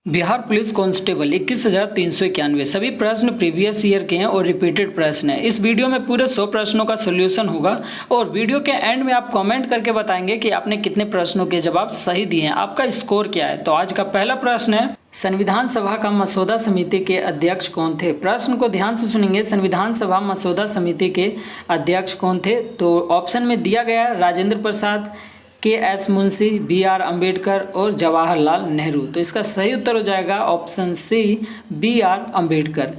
Bihar police constable 21,391 सभी प्रश्न previous year के हैं और रिपीटेड प्रश्न हैं। इस वीडियो में पूरे 100 प्रश्नों का सोल्यूशन होगा और वीडियो के एंड में आप कमेंट करके बताएंगे कि आपने कितने प्रश्नों के जवाब सही दिए हैं, आपका स्कोर क्या है। तो आज का पहला प्रश्न है, संविधान सभा का मसौदा समिति के अध्यक्ष कौन थे। प्रश्न को ध्यान से सुनेंगे। संविधान सभा मसौदा समिति के अध्यक्ष कौन थे, तो ऑप्शन में दिया गया राजेंद्र प्रसाद, के.एस. मुंशी, बी.आर. अम्बेडकर और जवाहरलाल नेहरू। तो इसका सही उत्तर हो जाएगा ऑप्शन सी, बी.आर. अम्बेडकर।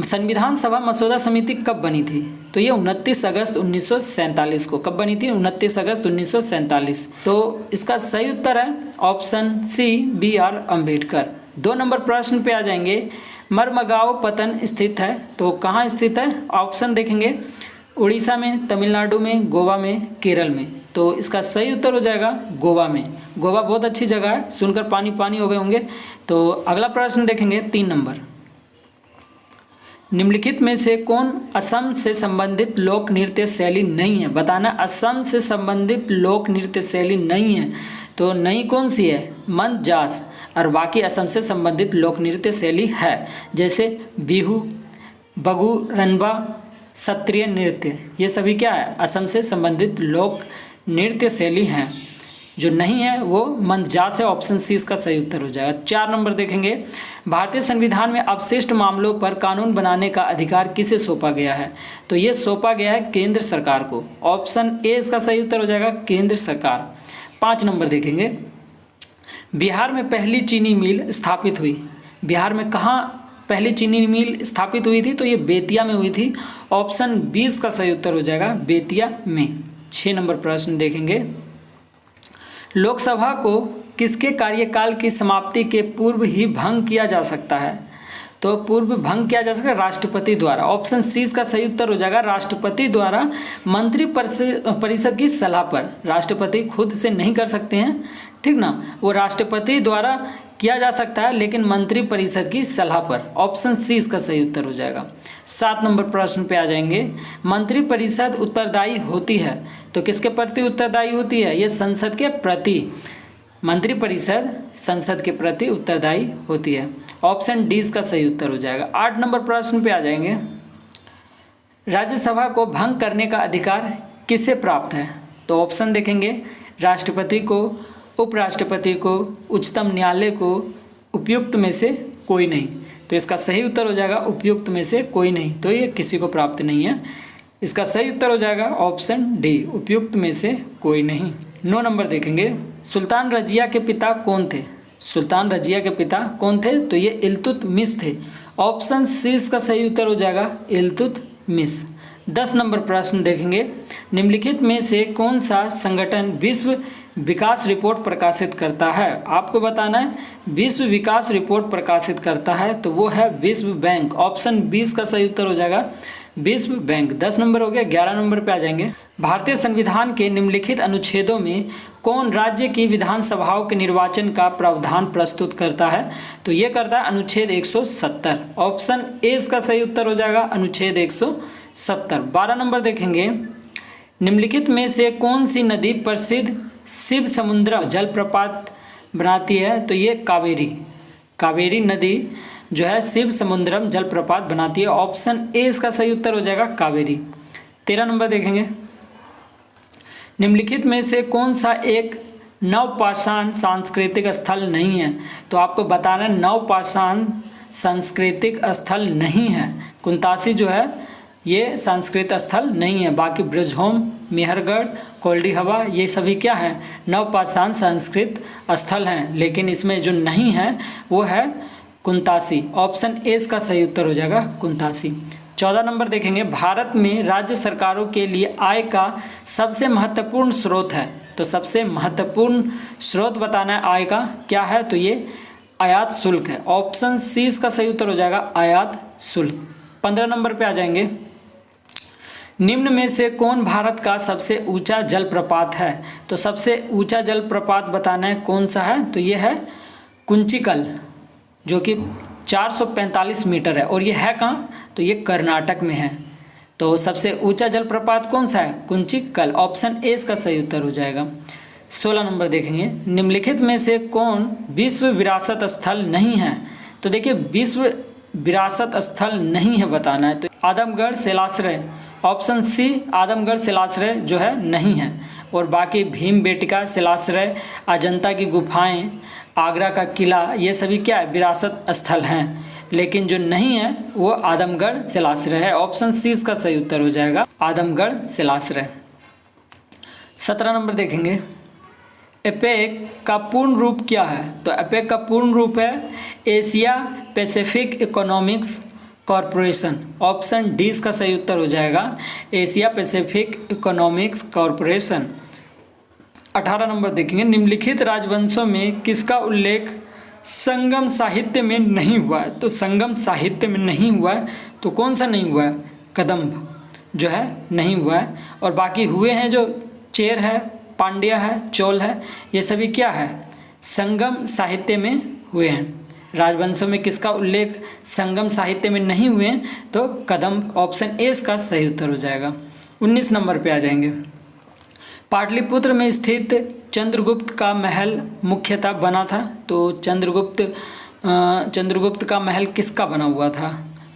संविधान सभा मसौदा समिति कब बनी थी, तो ये 29 अगस्त 1947 को। कब बनी थी? 29 अगस्त 1947। तो इसका सही उत्तर है ऑप्शन सी, बी.आर. अम्बेडकर। 2 नंबर प्रश्न पे आ जाएंगे। मरमगांव पत्तन स्थित है, तो कहाँ स्थित है? ऑप्शन देखेंगे, उड़ीसा में, तमिलनाडु में, गोवा में, केरल में। तो इसका सही उत्तर हो जाएगा गोवा में। गोवा बहुत अच्छी जगह है, सुनकर पानी पानी हो गए होंगे। तो अगला प्रश्न देखेंगे 3 नंबर। निम्नलिखित में से कौन असम से संबंधित लोक नृत्य शैली नहीं है? बताना असम से संबंधित लोक नृत्य शैली नहीं है, तो नहीं कौन सी है? मंद जास, और बाकी असम से संबंधित लोक नृत्य शैली है, जैसे बिहू, बगु रनबा, सत्रिय नृत्य। ये सभी क्या है? असम से संबंधित लोक नृत्य शैली हैं। जो नहीं है वो मंदजास है, ऑप्शन सी इसका सही उत्तर हो जाएगा। 4 नंबर देखेंगे। भारतीय संविधान में अपशिष्ट मामलों पर कानून बनाने का अधिकार किसे सौंपा गया है, तो ये सौंपा गया है केंद्र सरकार को। ऑप्शन ए इसका सही उत्तर हो जाएगा केंद्र सरकार। 5 नंबर देखेंगे। बिहार में पहली चीनी मिल स्थापित हुई, बिहार में कहाँ पहली चीनी मिल स्थापित हुई थी, तो ये बेतिया में हुई थी। ऑप्शन 20 का सही उत्तर हो जाएगा बेतिया में। 6 नंबर प्रश्न देखेंगे। लोकसभा को किसके कार्यकाल की समाप्ति के पूर्व ही भंग किया जा सकता है, तो पूर्व भंग किया जा सकता है राष्ट्रपति द्वारा। ऑप्शन सी इसका सही उत्तर हो जाएगा राष्ट्रपति द्वारा, मंत्री परिषद की सलाह पर। राष्ट्रपति खुद से नहीं कर सकते हैं, ठीक ना, वो राष्ट्रपति द्वारा किया जा सकता है, लेकिन मंत्री परिषद की सलाह पर। ऑप्शन सी इसका सही उत्तर हो जाएगा। 7 नंबर प्रश्न पे आ जाएंगे। मंत्री परिषद उत्तरदायी होती है, तो किसके प्रति उत्तरदायी होती है? ये संसद के प्रति। मंत्री परिषद संसद के प्रति उत्तरदायी होती है। ऑप्शन डी इसका सही उत्तर हो जाएगा। 8 नंबर प्रश्न पे आ जाएंगे। राज्यसभा को भंग करने का अधिकार किसे प्राप्त है, तो ऑप्शन देखेंगे, राष्ट्रपति को, उपराष्ट्रपति को, उच्चतम न्यायालय को, उपयुक्त में से कोई नहीं। तो इसका सही उत्तर हो जाएगा उपयुक्त में से कोई नहीं, तो ये किसी को प्राप्त नहीं है। इसका सही उत्तर हो जाएगा ऑप्शन डी, उपयुक्त में से कोई नहीं। 9 नंबर देखेंगे। सुल्तान रजिया के पिता कौन थे? सुल्तान रजिया के पिता कौन थे, तो ये इल्तुतमिश थे। ऑप्शन सी इसका सही उत्तर हो जाएगा इल्तुतमिश। 10 नंबर प्रश्न देखेंगे। निम्नलिखित में से कौन सा संगठन विश्व विकास रिपोर्ट प्रकाशित करता है? आपको बताना है विश्व विकास रिपोर्ट प्रकाशित करता है, तो वो है विश्व बैंक। ऑप्शन 20 का सही उत्तर हो जाएगा विश्व बैंक। 10 नंबर हो गया। 11 नंबर पे आ जाएंगे। भारतीय संविधान के निम्नलिखित अनुच्छेदों में कौन राज्य की विधानसभाओं के निर्वाचन का प्रावधान प्रस्तुत करता है, तो ये करता है अनुच्छेद 170। ऑप्शन ए इसका सही उत्तर हो जाएगा अनुच्छेद 170। 12 नंबर देखेंगे। निम्नलिखित में से कौन सी नदी प्रसिद्ध शिव समुद्र जलप्रपात बनाती है, तो ये कावेरी। कावेरी नदी जो है शिव समुद्रम जलप्रपात बनाती है। ऑप्शन ए इसका सही उत्तर हो जाएगा कावेरी। 13 नंबर देखेंगे। निम्नलिखित में से कौन सा एक नवपाषाण सांस्कृतिक स्थल नहीं है, तो आपको बताना है नवपाषाण सांस्कृतिक स्थल नहीं है। कुंतासी जो है ये सांस्कृतिक स्थल नहीं है, बाकी ब्रजहोम, मेहरगढ़, कोल्डी हवा ये सभी क्या है? नवपाषाण सांस्कृतिक स्थल हैं, लेकिन इसमें जो नहीं है वो है कुंतासी। ऑप्शन ए इसका सही उत्तर हो जाएगा कुंतासी। 14 नंबर देखेंगे। भारत में राज्य सरकारों के लिए आय का सबसे महत्वपूर्ण स्रोत है, तो सबसे महत्वपूर्ण स्रोत बताना है आय का क्या है, तो ये आयात शुल्क है। ऑप्शन सी इसका सही उत्तर हो जाएगा आयात शुल्क। 15 नंबर पे आ जाएंगे। निम्न में से कौन भारत का सबसे ऊंचा जलप्रपात है, तो सबसे ऊंचा जलप्रपात बताना है कौन सा है, तो ये है कुंचिकल, जो कि 445 मीटर है, और ये है कहाँ, तो ये कर्नाटक में है। तो सबसे ऊंचा जलप्रपात कौन सा है? कुंचिकल। ऑप्शन ए इसका सही उत्तर हो जाएगा। 16 नंबर देखेंगे, निम्नलिखित में से कौन विश्व विरासत स्थल नहीं है? तो देखिए विश्व विरासत स्थल नहीं है बताना है, तो आदमगढ़ शिलाश्रय, ऑप्शन सी आदमगढ़ शिलाश्रय जो है नहीं है। और बाकी भीमबेटका शिलाश्रय, अजंता की गुफाएं, आगरा का किला, ये सभी क्या है? विरासत स्थल हैं। लेकिन जो नहीं है वो आदमगढ़ शिलाश्रय है। ऑप्शन सी इसका सही उत्तर हो जाएगा, आदमगढ़ शिलाश्रय। 17 नंबर देखेंगे, एपेक का पूर्ण रूप क्या है? तो एपेक का पूर्ण रूप है Asia Pacific economics corporation. Option D इसका सही उत्तर हो जाएगा, Asia Pacific economics corporation. 18 number देखेंगे, निम्नलिखित राजवंशों में किसका उल्लेख संगम साहित्य में नहीं हुआ है? तो संगम साहित्य में नहीं हुआ है, तो कौन सा नहीं हुआ है? कदम्ब जो है नहीं हुआ है। और बाकी हुए हैं जो चेर है, पांड्या है, चोल है, ये सभी क्या है? संगम साहित्य में हुए हैं। राजवंशों में किसका उल्लेख संगम साहित्य में नहीं हुए हैं? तो कदम्ब। ऑप्शन ए इसका सही उत्तर हो जाएगा। 19 नंबर पे आ जाएंगे, पाटलिपुत्र में स्थित चंद्रगुप्त का महल मुख्यतः बना था। तो चंद्रगुप्त का महल किसका बना हुआ था?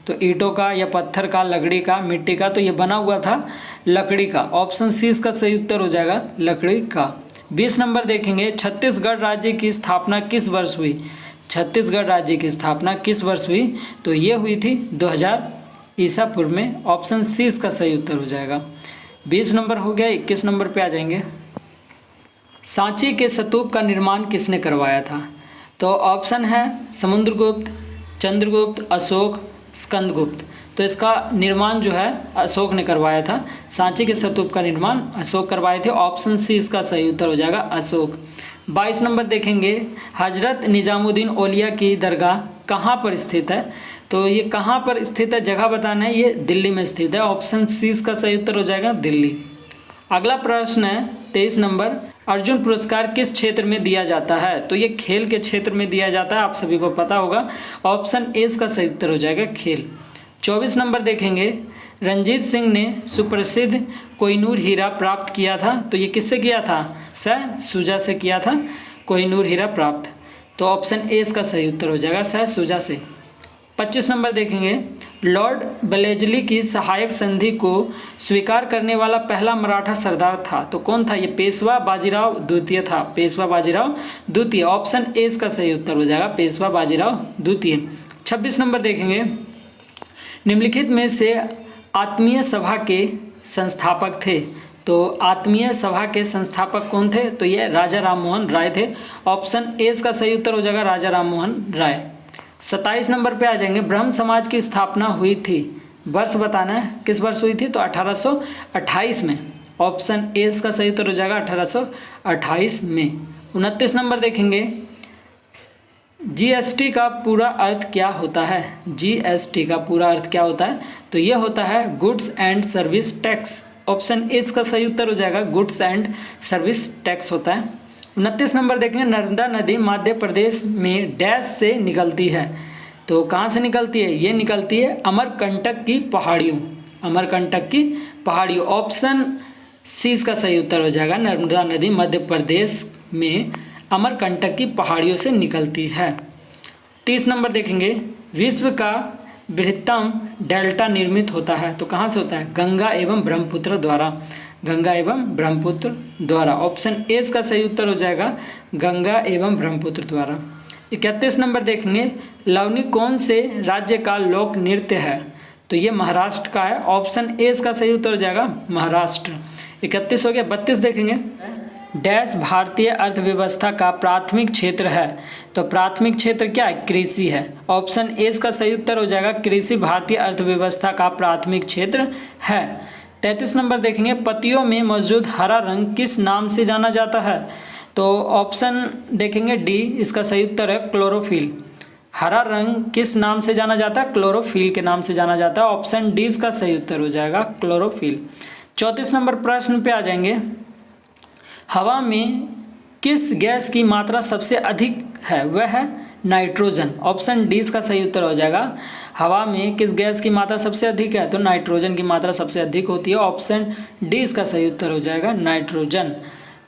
तो ईंटों का या पत्थर का, लकड़ी का, मिट्टी का? तो ये बना हुआ था लकड़ी का। ऑप्शन सी इसका सही उत्तर हो जाएगा, लकड़ी का। 20 नंबर देखेंगे, छत्तीसगढ़ राज्य की स्थापना किस वर्ष हुई? छत्तीसगढ़ राज्य की स्थापना किस वर्ष हुई? तो ये हुई थी 2000 ईसा पूर्व में। ऑप्शन सी इसका सही उत्तर हो जाएगा। 20 नंबर हो गया। 21 नंबर पे आ जाएंगे, सांची के स्तूप का निर्माण किसने करवाया था? तो ऑप्शन है समुद्रगुप्त, चंद्रगुप्त, अशोक, स्कंदगुप्त। तो इसका निर्माण जो है अशोक ने करवाया था। सांची के स्तूप का निर्माण अशोक करवाए थे। ऑप्शन सी इसका सही उत्तर हो जाएगा, अशोक। 22 नंबर देखेंगे, हजरत निजामुद्दीन औलिया की दरगाह कहाँ पर स्थित है? तो ये कहाँ पर स्थित है, जगह बताना है। ये दिल्ली में स्थित है। ऑप्शन सी इसका सही उत्तर हो जाएगा, दिल्ली। अगला प्रश्न है 23 नंबर, अर्जुन पुरस्कार किस क्षेत्र में दिया जाता है? तो ये खेल के क्षेत्र में दिया जाता है, आप सभी को पता होगा। ऑप्शन ए इसका सही उत्तर हो जाएगा, खेल। 24 नंबर देखेंगे, रंजीत सिंह ने सुप्रसिद्ध कोहिनूर हीरा प्राप्त किया था। तो ये किससे किया था? सह शुजा से किया था कोहिनूर हीरा प्राप्त। तो ऑप्शन ए इसका सही उत्तर हो जाएगा, सह शुजा से। 25 नंबर देखेंगे, लॉर्ड बेलेजली की सहायक संधि को स्वीकार करने वाला पहला मराठा सरदार था। तो कौन था? ये पेशवा बाजीराव द्वितीय था, पेशवा बाजीराव द्वितीय। ऑप्शन ए इसका सही उत्तर हो जाएगा, पेशवा बाजीराव द्वितीय। 26 नंबर देखेंगे, निम्नलिखित में से आत्मीय सभा के संस्थापक थे। तो आत्मीय सभा के संस्थापक कौन थे? तो ये राजा राममोहन राय थे। ऑप्शन ए इसका सही उत्तर हो जाएगा, राजा राममोहन राय। 27 नंबर पे आ जाएंगे, ब्रह्म समाज की स्थापना हुई थी, वर्ष बताना है किस वर्ष हुई थी? तो 1828 में। ऑप्शन ए इसका सही उत्तर हो जाएगा, 1828 में। 29 नंबर देखेंगे, जीएसटी का पूरा अर्थ क्या होता है? जीएसटी का पूरा अर्थ क्या होता है? तो ये होता है goods and service tax. Option A इसका सही उत्तर हो जाएगा, गुड्स एंड सर्विस टैक्स होता है। 29 नंबर देखेंगे, नर्मदा नदी मध्य प्रदेश में डैश से निकलती है। तो कहाँ से निकलती है? ये निकलती है अमरकंटक की पहाड़ियों, अमरकंटक की पहाड़ियों। ऑप्शन सी इसका सही उत्तर हो जाएगा, नर्मदा नदी मध्य प्रदेश में अमरकंटक की पहाड़ियों से निकलती है। 30 नंबर देखेंगे, विश्व का बृहत्तम डेल्टा निर्मित होता है। तो कहाँ से होता है? गंगा एवं ब्रह्मपुत्र द्वारा, गंगा एवं ब्रह्मपुत्र द्वारा। ऑप्शन ए इसका सही उत्तर हो जाएगा, गंगा एवं ब्रह्मपुत्र द्वारा। 31 नंबर देखेंगे, लवनी कौन से राज्य का लोक नृत्य है? तो ये महाराष्ट्र का है। ऑप्शन ए इसका सही उत्तर हो जाएगा, महाराष्ट्र। 31 हो गया। 32 देखेंगे, डैश भारतीय अर्थव्यवस्था का प्राथमिक क्षेत्र है। तो प्राथमिक क्षेत्र क्या है? कृषि है। ऑप्शन ए इसका सही उत्तर हो जाएगा, कृषि भारतीय अर्थव्यवस्था का प्राथमिक क्षेत्र है। 33 नंबर देखेंगे, पत्तियों में मौजूद हरा रंग किस नाम से जाना जाता है? तो ऑप्शन देखेंगे डी इसका सही उत्तर है, क्लोरोफिल। हरा रंग किस नाम से जाना जाता है? क्लोरोफिल के नाम से जाना जाता है। ऑप्शन डी इसका सही उत्तर हो जाएगा, क्लोरोफिल। 34 नंबर प्रश्न पे आ जाएंगे, हवा में किस गैस की मात्रा सबसे अधिक है? वह है नाइट्रोजन। ऑप्शन डी इसका सही उत्तर हो जाएगा, हवा में किस गैस की मात्रा सबसे अधिक है? तो नाइट्रोजन की मात्रा सबसे अधिक होती है। ऑप्शन डी इसका सही उत्तर हो जाएगा, नाइट्रोजन।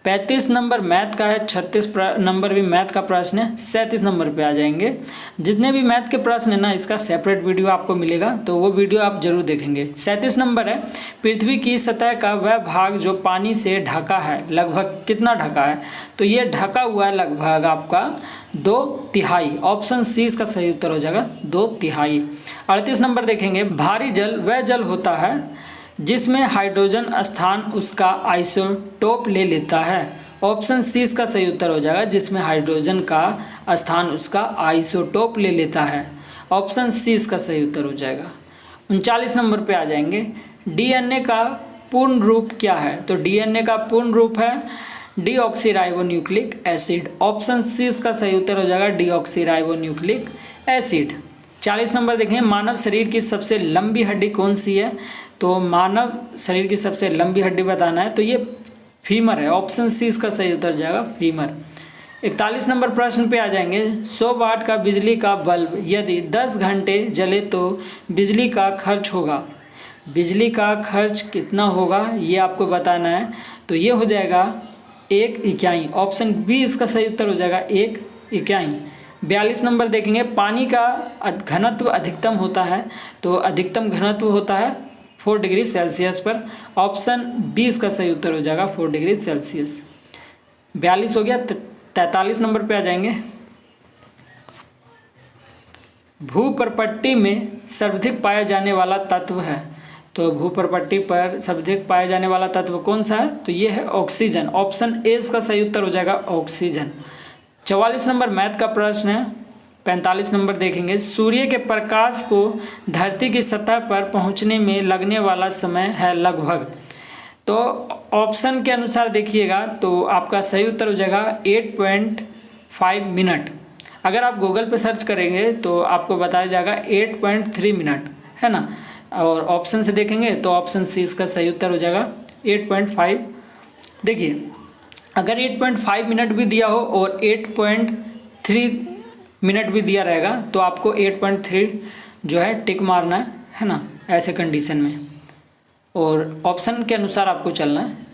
35 नंबर मैथ का है, 36 नंबर भी मैथ का प्रश्न है, 37 नंबर पे आ जाएंगे। जितने भी मैथ के प्रश्न है ना, इसका सेपरेट वीडियो आपको मिलेगा, तो वो वीडियो आप जरूर देखेंगे। 37 नंबर है, पृथ्वी की सतह का वह भाग जो पानी से ढका है लगभग कितना ढका है? तो ये ढका हुआ है लगभग आपका 2/3। ऑप्शन सी इसका सही उत्तर हो जाएगा 2/3। 38 नंबर देखेंगे, भारी जल वह जल होता है जिसमें हाइड्रोजन स्थान उसका आइसोटोप ले लेता है। ऑप्शन सी इसका सही उत्तर हो जाएगा, जिसमें हाइड्रोजन का स्थान उसका आइसोटोप ले लेता है। ऑप्शन सी इसका सही उत्तर हो जाएगा। 39 नंबर पे आ जाएंगे, डीएनए का पूर्ण रूप क्या है? तो डीएनए का पूर्ण रूप है डीऑक्सीराइबोन्यूक्लिक एसिड। ऑप्शन सी इसका सही उत्तर हो जाएगा, डीऑक्सीराइबोन्यूक्लिक एसिड। 40 नंबर देखें, मानव शरीर की सबसे लंबी हड्डी कौन सी है? तो मानव शरीर की सबसे लंबी हड्डी बताना है, तो ये फीमर है। ऑप्शन सी इसका सही उत्तर जाएगा, फीमर। 41 नंबर प्रश्न पे आ जाएंगे, 100 वाट का बिजली का बल्ब यदि 10 घंटे जले तो बिजली का खर्च होगा। बिजली का खर्च कितना होगा ये आपको बताना है, तो ये हो जाएगा 1 इकाई। ऑप्शन बी इसका सही उत्तर हो जाएगा, 1 इकाई। 42 नंबर देखेंगे, पानी का घनत्व अधिकतम होता है, तो अधिकतम घनत्व होता है 4 डिग्री सेल्सियस पर। ऑप्शन बी इसका सही उत्तर हो जाएगा, 4 डिग्री सेल्सियस। 42 हो गया। 43 नंबर पे आ जाएंगे, भूप्रपट्टी में सर्वाधिक पाया जाने वाला तत्व है। तो भूप्रपट्टी पर सर्वाधिक पाया जाने वाला तत्व कौन सा है? तो ये है ऑक्सीजन। ऑप्शन ए इसका सही उत्तर हो जाएगा, ऑक्सीजन। 44 नंबर मैथ का प्रश्न है। 45 नंबर देखेंगे, सूर्य के प्रकाश को धरती की सतह पर पहुंचने में लगने वाला समय है लगभग। तो ऑप्शन के अनुसार देखिएगा तो आपका सही उत्तर हो जाएगा 8.5 मिनट। अगर आप गूगल पे सर्च करेंगे तो आपको बताया जाएगा 8.3 मिनट, है ना। और ऑप्शन से देखेंगे तो ऑप्शन सी इसका सही उत्तर हो जाएगा 8.5। देखिए, अगर 8.5 मिनट भी दिया हो और 8.3 मिनट भी दिया रहेगा तो आपको 8.3 जो है टिक मारना है ना, ऐसे कंडीशन में, और ऑप्शन के अनुसार आपको चलना है।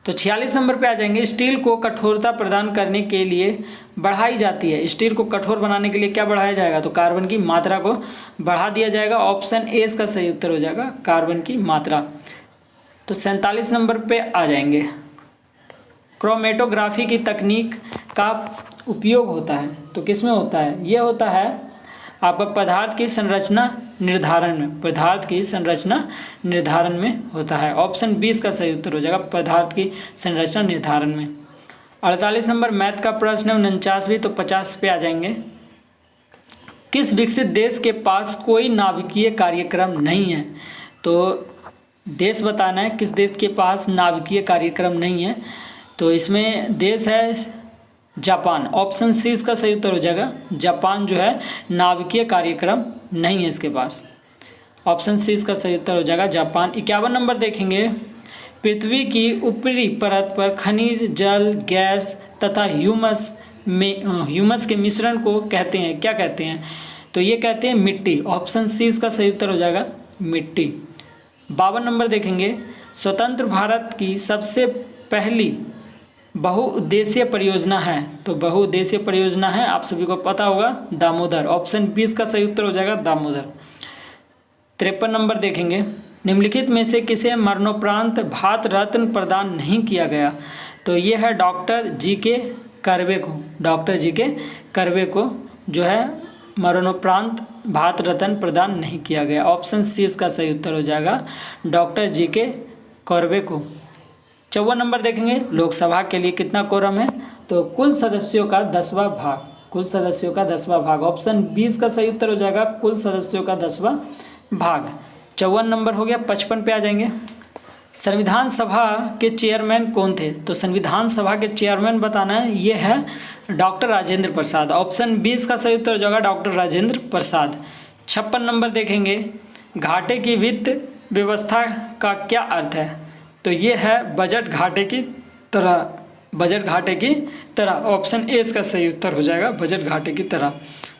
तो 46 नंबर पे आ जाएंगे, स्टील को कठोरता प्रदान करने के लिए बढ़ाई जाती है। स्टील को कठोर बनाने के लिए क्या बढ़ाया जाएगा? तो कार्बन की मात्रा को बढ़ा दिया जाएगा। ऑप्शन ए इसका सही उत्तर हो जाएगा, कार्बन की मात्रा। तो 47 नंबर पे आ जाएंगे, क्रोमेटोग्राफी की तकनीक का उपयोग होता है, तो किस में होता है? ये होता है आपका पदार्थ की संरचना निर्धारण में। पदार्थ की संरचना निर्धारण में होता है। ऑप्शन बी इसका सही उत्तर हो जाएगा, पदार्थ की संरचना निर्धारण में। 48 नंबर मैथ का प्रश्न है। 49वीं, तो 50 पे आ जाएंगे, किस विकसित देश के पास कोई नाभिकीय कार्यक्रम नहीं है? तो देश बताना है, किस देश के पास नाभिकीय कार्यक्रम नहीं है? तो इसमें देश है जापान। ऑप्शन सी इसका सही उत्तर हो जाएगा, जापान जो है नाभिकीय कार्यक्रम नहीं है इसके पास। ऑप्शन सी इसका सही उत्तर हो जाएगा, जापान। 51 नंबर देखेंगे, पृथ्वी की ऊपरी परत पर खनिज, जल, गैस तथा ह्यूमस के मिश्रण को कहते हैं, क्या कहते हैं? तो ये कहते हैं मिट्टी। ऑप्शन सी इसका सही उत्तर हो जाएगा, मिट्टी। 52 नंबर देखेंगे, स्वतंत्र भारत की सबसे पहली बहुउद्देशीय परियोजना है। तो बहुउद्देशीय परियोजना है, आप सभी को पता होगा, दामोदर। ऑप्शन बी इसका सही उत्तर हो जाएगा, दामोदर। 53 नंबर देखेंगे, निम्नलिखित में से किसे मरणोपरांत भारत रत्न प्रदान नहीं किया गया? तो ये है डॉक्टर जी.के. कर्वे को। Doctor GK. कर्वे को जो है मरणोपरांत भारत रत्न प्रदान नहीं किया गया। ऑप्शन सी इसका सही उत्तर हो जाएगा, डॉक्टर जी.के. कर्वे को। 54 नंबर देखेंगे, लोकसभा के लिए कितना कोरम है? तो कुल सदस्यों का 10वां भाग। कुल सदस्यों का 10वां भाग। ऑप्शन 20 का सही उत्तर हो जाएगा, कुल सदस्यों का 10वां भाग। 54 नंबर हो गया। 55 पे आ जाएंगे, संविधान सभा के चेयरमैन कौन थे? तो संविधान सभा के चेयरमैन बताना है, ये है डॉक्टर राजेंद्र प्रसाद। ऑप्शन 20 का सही उत्तर हो जाएगा, डॉक्टर राजेंद्र प्रसाद। 56 नंबर देखेंगे, घाटे की वित्त व्यवस्था का क्या अर्थ है? तो ये है बजट घाटे की तरह। बजट घाटे की तरह। ऑप्शन ए इसका सही उत्तर हो जाएगा, बजट घाटे की तरह।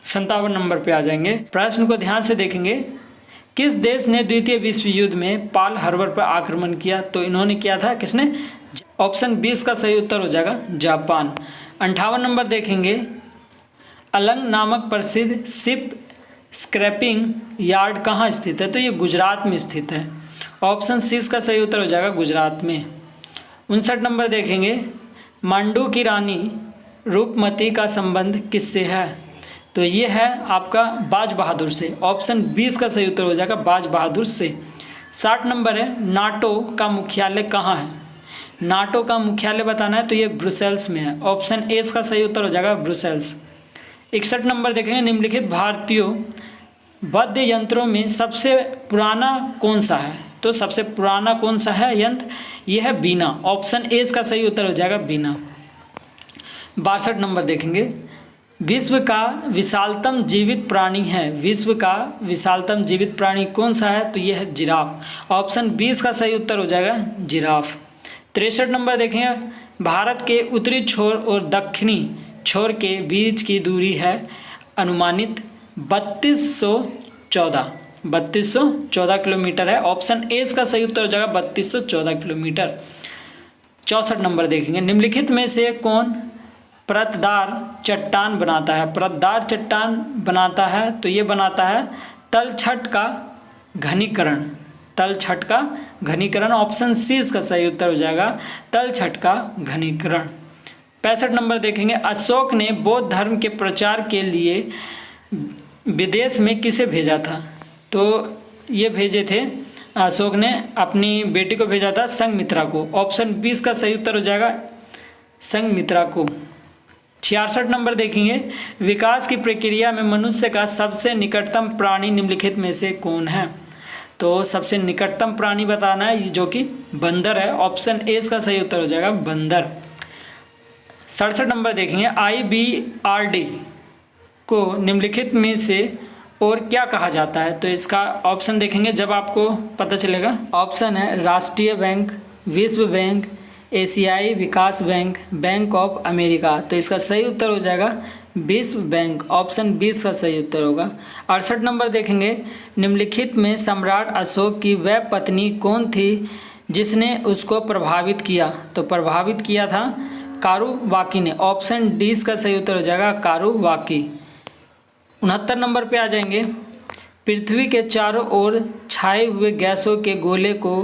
57 नंबर पे आ जाएंगे, प्रश्न को ध्यान से देखेंगे, किस देश ने द्वितीय विश्व युद्ध में पर्ल हार्बर पर आक्रमण किया? तो इन्होंने किया था, किसने? ऑप्शन 20 का सही उत्तर हो जाएगा जापान। 58 नंबर देखेंगे, अलंग नामक प्रसिद्ध शिप स्क्रैपिंग यार्ड कहाँ स्थित है? तो ये गुजरात में स्थित है। ऑप्शन 6 का सही उत्तर हो जाएगा गुजरात में। 59 नंबर देखेंगे, मांडू की रानी रूपमती का संबंध किससे है? तो ये है आपका बाज बहादुर से। ऑप्शन 20 का सही उत्तर हो जाएगा बाज बहादुर से। 60 नंबर है, नाटो का मुख्यालय कहाँ है? नाटो का मुख्यालय बताना है तो ये ब्रुसेल्स में है। ऑप्शन ए का सही उत्तर हो जाएगा ब्रुसेल्स। 61 नंबर देखेंगे, निम्नलिखित भारतीय वाद्य यंत्रों में सबसे पुराना कौन सा है? तो सबसे पुराना कौन सा है यंत्र? यह है बीना। ऑप्शन ए का सही उत्तर हो जाएगा बीना। 62 नंबर देखेंगे, विश्व का विशालतम जीवित प्राणी है। विश्व का विशालतम जीवित प्राणी कौन सा है? तो यह है जिराफ। ऑप्शन 20 का सही उत्तर हो जाएगा जिराफ। 63 नंबर देखेंगे, भारत के उत्तरी छोर और दक्षिणी छोर के बीच की दूरी है अनुमानित 3214 किलोमीटर है। ऑप्शन ए का सही उत्तर हो जाएगा 3214 किलोमीटर। 64 नंबर देखेंगे, निम्नलिखित में से कौन परतदार चट्टान बनाता है? परतदार चट्टान बनाता है तो ये बनाता है तलछट का घनीकरण। तलछट का घनीकरण। ऑप्शन सी का सही उत्तर हो जाएगा तलछट का घनीकरण। 65 नंबर देखेंगे, अशोक ने बौद्ध धर्म के प्रचार के लिए विदेश में किसे भेजा था? तो ये भेजे थे, अशोक ने अपनी बेटी को भेजा था संघमित्रा को। ऑप्शन 20 का सही उत्तर हो जाएगा संघमित्रा को। 66 नंबर देखेंगे, विकास की प्रक्रिया में मनुष्य का सबसे निकटतम प्राणी निम्नलिखित में से कौन है? तो सबसे निकटतम प्राणी बताना है जो कि बंदर है। ऑप्शन ए का सही उत्तर हो जाएगा बंदर। 67 नंबर देखेंगे, IBRD को निम्नलिखित में से और क्या कहा जाता है? तो इसका ऑप्शन देखेंगे जब आपको पता चलेगा। ऑप्शन है राष्ट्रीय बैंक, विश्व बैंक, एशियाई विकास बैंक, बैंक ऑफ अमेरिका। तो इसका सही उत्तर हो जाएगा विश्व बैंक। ऑप्शन 20 का सही उत्तर होगा। 68 नंबर देखेंगे, निम्नलिखित में सम्राट अशोक की वह पत्नी कौन थी जिसने उसको प्रभावित किया? तो प्रभावित किया था कारुवाकी ने। ऑप्शन डी का सही उत्तर हो जाएगा कारुवाकी। 69 नंबर पे आ जाएंगे, पृथ्वी के चारों ओर छाए हुए गैसों के गोले को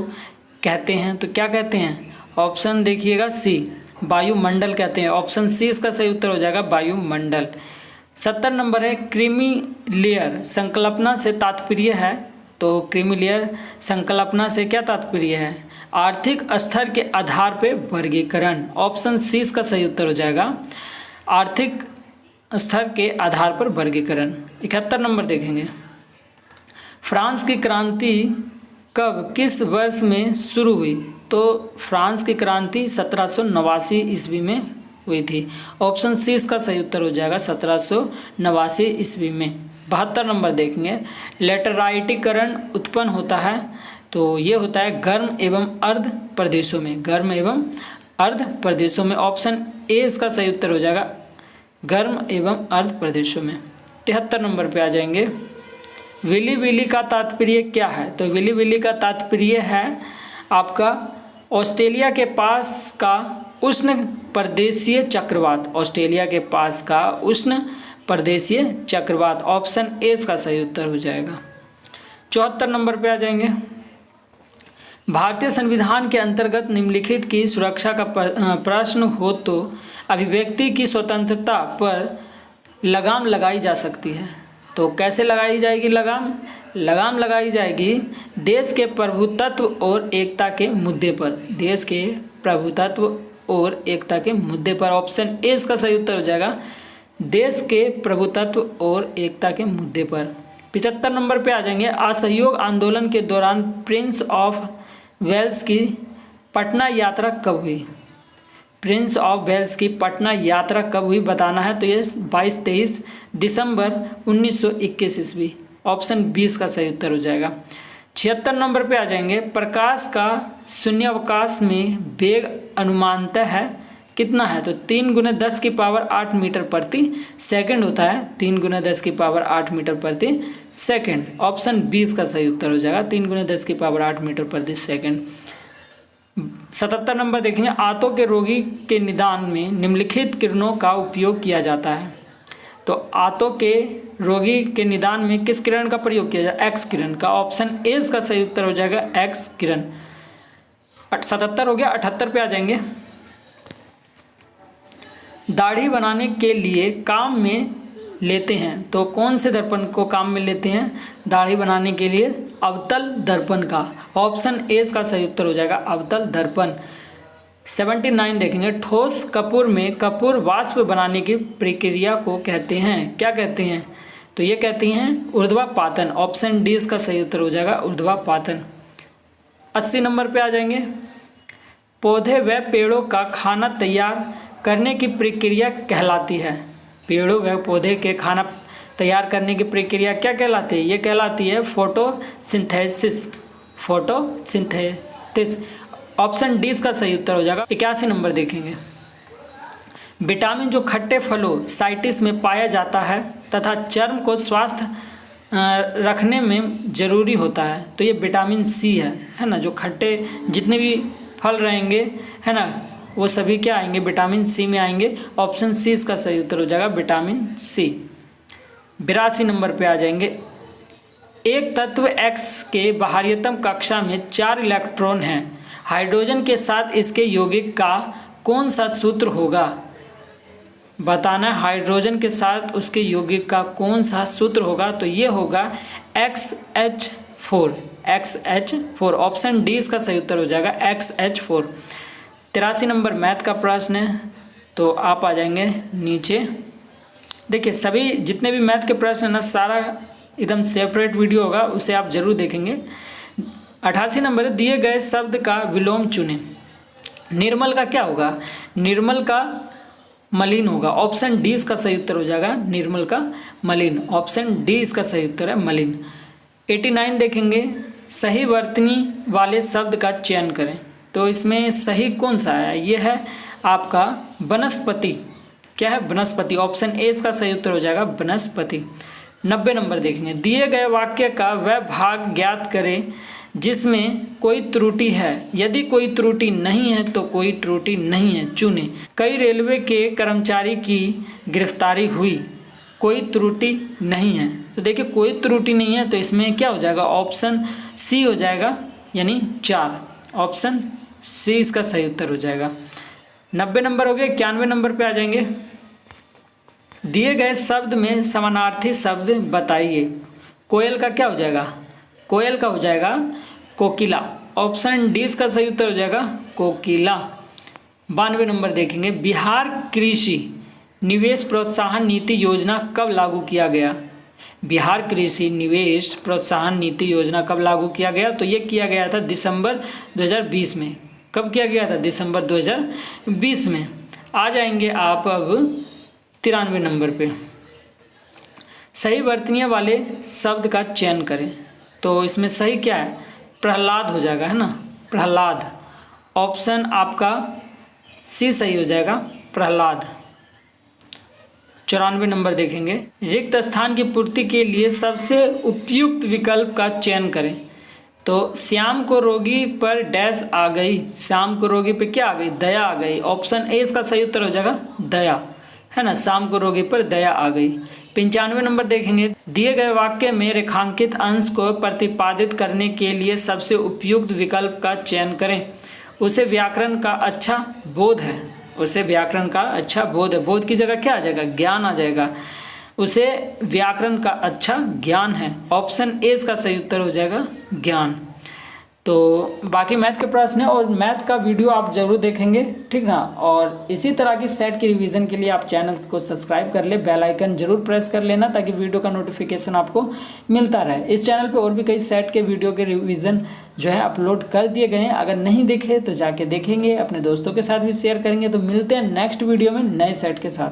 कहते हैं तो क्या कहते हैं? ऑप्शन देखिएगा सी, वायुमंडल कहते हैं। ऑप्शन सी इसका सही उत्तर हो जाएगा वायुमंडल। 70 नंबर है, क्रीमी लेयर संकल्पना से तात्पर्य है। तो क्रीमी लेयर संकल्पना से क्या तात्पर्य है? आर्थिक स्तर के आधार पर वर्गीकरण। ऑप्शन सी इसका सही उत्तर हो जाएगा आर्थिक स्तर के आधार पर वर्गीकरण। 71 नंबर देखेंगे, फ्रांस की क्रांति कब किस वर्ष में शुरू हुई? तो फ्रांस की क्रांति 1789 ईस्वी में हुई थी। ऑप्शन सी इसका सही उत्तर हो जाएगा 1789 ईस्वी में। 72 नंबर देखेंगे, लेटराइटीकरण उत्पन्न होता है तो ये होता है गर्म एवं अर्ध प्रदेशों में। गर्म एवं अर्ध प्रदेशों में। ऑप्शन ए इसका सही उत्तर हो जाएगा गर्म एवं अर्ध प्रदेशों में। 73 नंबर पे आ जाएंगे, विली विली का तात्पर्य क्या है? तो विली विली का तात्पर्य है आपका ऑस्ट्रेलिया के पास का उष्ण प्रदेशीय चक्रवात। ऑस्ट्रेलिया के पास का उष्ण प्रदेशीय चक्रवात। ऑप्शन ए का सही उत्तर हो जाएगा। 74 नंबर पे आ जाएंगे, भारतीय संविधान के अंतर्गत निम्नलिखित की सुरक्षा का प्रश्न हो तो अभिव्यक्ति की स्वतंत्रता पर लगाम लगाई जा सकती है। तो कैसे लगाई जाएगी लगाम? लगाम लगाई जाएगी देश के प्रभुत्व और एकता के मुद्दे पर। देश के प्रभुत्व और एकता के मुद्दे पर। ऑप्शन ए इसका सही उत्तर हो जाएगा देश के प्रभुत्व और एकता के मुद्दे पर। 75 नंबर पे आ जाएंगे, असहयोग आंदोलन के दौरान प्रिंस ऑफ वेल्स की पटना यात्रा कब हुई? प्रिंस ऑफ वेल्स की पटना यात्रा कब हुई बताना है तो ये 22-23 दिसंबर 1921 ईस्वी। ऑप्शन 20 का सही उत्तर हो जाएगा। 76 नंबर पे आ जाएंगे, प्रकाश का शून्यावकाश में वेग अनुमानतः है कितना है, तो 3 × 10 की पावर 8 मीटर प्रति सेकंड होता है। 3 × 10 की पावर 8 मीटर प्रति सेकंड। ऑप्शन बी इसका सही उत्तर हो जाएगा, 3 × 10 की पावर 8 मीटर प्रति सेकंड। 77 नंबर देखेंगे, आंतों के रोगी के निदान में निम्नलिखित किरणों का उपयोग किया जाता है। तो आंतों के रोगी के निदान में किस किरण का प्रयोग किया जाए, एक्स किरण का। ऑप्शन ए इसका सही उत्तर हो जाएगा, एक्स किरण। 77 हो गया। 78 पे आ जाएंगे, दाढ़ी बनाने के लिए काम में लेते हैं, तो कौन से दर्पण को काम में लेते हैं दाढ़ी बनाने के लिए, अवतल दर्पण का। ऑप्शन ए इसका सही उत्तर हो जाएगा, अवतल दर्पण। 79 देखेंगे, ठोस कपूर में कपूर वाष्प बनाने की प्रक्रिया को कहते हैं, क्या कहते हैं, तो ये कहती हैं ऊर्ध्वापातन। ऑप्शन डी इसका सही उत्तर हो जाएगा, ऊर्ध्वापातन। 80 नंबर पे आ जाएंगे, पौधे व पेड़ों का खाना तैयार करने की प्रक्रिया कहलाती है। पेड़ों व पौधे के खाना तैयार करने की प्रक्रिया क्या कहलाती है, ये कहलाती है फोटोसिंथेसिस। फोटोसिंथेसिस। ऑप्शन डी इसका सही उत्तर हो जाएगा। 81 नंबर देखेंगे, विटामिन जो खट्टे फलों साइट्रस में पाया जाता है तथा चर्म को स्वस्थ रखने में ज़रूरी होता है, तो ये विटामिन सी है ना। जो खट्टे जितने भी फल रहेंगे है ना, वो सभी क्या आएंगे, विटामिन सी में आएंगे। ऑप्शन सी इसका सही उत्तर हो जाएगा, विटामिन सी। 82 नंबर पे आ जाएंगे, एक तत्व X के बाहरीतम कक्षा में 4 इलेक्ट्रॉन हैं, हाइड्रोजन के साथ इसके यौगिक का कौन सा सूत्र होगा, बताना है हाइड्रोजन के साथ उसके यौगिक का कौन सा सूत्र होगा, तो ये होगा XH4। XH4। ऑप्शन डी इसका सही उत्तर हो जाएगा, XH4। 83 नंबर मैथ का प्रश्न है, तो आप आ जाएंगे नीचे। देखिए सभी जितने भी मैथ के प्रश्न हैं ना, सारा एकदम सेपरेट वीडियो होगा, उसे आप जरूर देखेंगे। 88 नंबर, दिए गए शब्द का विलोम चुनें। निर्मल का क्या होगा, निर्मल का मलिन होगा। ऑप्शन डी इसका सही उत्तर हो जाएगा, निर्मल का मलिन। ऑप्शन डी इसका सही उत्तर है, मलिन। 89 देखेंगे, सही वर्तनी वाले शब्द का चयन करें, तो इसमें सही कौन सा है, ये है आपका वनस्पति। क्या है, वनस्पति। ऑप्शन ए इसका सही उत्तर हो जाएगा, वनस्पति। 90 नंबर देखेंगे, दिए गए वाक्य का वह भाग ज्ञात करें जिसमें कोई त्रुटि है, यदि कोई त्रुटि नहीं है तो कोई त्रुटि नहीं है, चुने। कई रेलवे के कर्मचारी की गिरफ्तारी हुई, कोई त्रुटि नहीं है, तो देखिए कोई त्रुटि नहीं है, तो इसमें क्या हो जाएगा, ऑप्शन सी हो जाएगा, यानी 4। ऑप्शन सी इसका सही उत्तर हो जाएगा। 90 नंबर हो गए। 91 नंबर पे आ जाएंगे, दिए गए शब्द में समानार्थी शब्द बताइए। कोयल का क्या हो जाएगा, कोयल का हो जाएगा कोकिला। ऑप्शन डी इसका सही उत्तर हो जाएगा, कोकिला। 92 नंबर देखेंगे, बिहार कृषि निवेश प्रोत्साहन नीति योजना कब लागू किया गया। बिहार कृषि निवेश प्रोत्साहन नीति योजना कब लागू किया गया, तो ये किया गया था दिसंबर 2020 में। कब किया गया था, दिसंबर 2020 में। आ जाएंगे आप अब 93 नंबर पे, सही वर्तनीय वाले शब्द का चयन करें, तो इसमें सही क्या है, प्रहलाद हो जाएगा, है ना, प्रहलाद। ऑप्शन आपका सी सही हो जाएगा, प्रहलाद। 94 नंबर देखेंगे, रिक्त स्थान की पूर्ति के लिए सबसे उपयुक्त विकल्प का चयन करें, तो श्याम को रोगी पर डैश आ गई। श्याम को रोगी पे क्या आ गई, दया आ गई। ऑप्शन ए इसका सही उत्तर हो जाएगा, दया, है ना, शाम को रोगी पर दया आ गई। 95 नंबर देखेंगे, दिए गए वाक्य में रेखांकित अंश को प्रतिपादित करने के लिए सबसे उपयुक्त विकल्प का चयन करें। उसे व्याकरण का अच्छा बोध है, उसे व्याकरण का अच्छा बोध है, बोध की जगह क्या आ जाएगा, ज्ञान आ जाएगा। उसे व्याकरण का अच्छा ज्ञान है। ऑप्शन ए इसका सही उत्तर हो जाएगा, ज्ञान। तो बाकी मैथ के प्रश्न है और मैथ का वीडियो आप जरूर देखेंगे, ठीक ना। और इसी तरह की सेट की रिवीजन के लिए आप चैनल को सब्सक्राइब कर ले, बेल आइकन जरूर प्रेस कर लेना ताकि वीडियो का नोटिफिकेशन आपको मिलता रहे। इस चैनल पे और भी कई सेट के वीडियो के रिवीजन जो है अपलोड कर दिए गए हैं, अगर नहीं देखे तो जाके देखेंगे, अपने दोस्तों के साथ भी शेयर करेंगे। तो मिलते हैं नेक्स्ट वीडियो में नए सेट के साथ।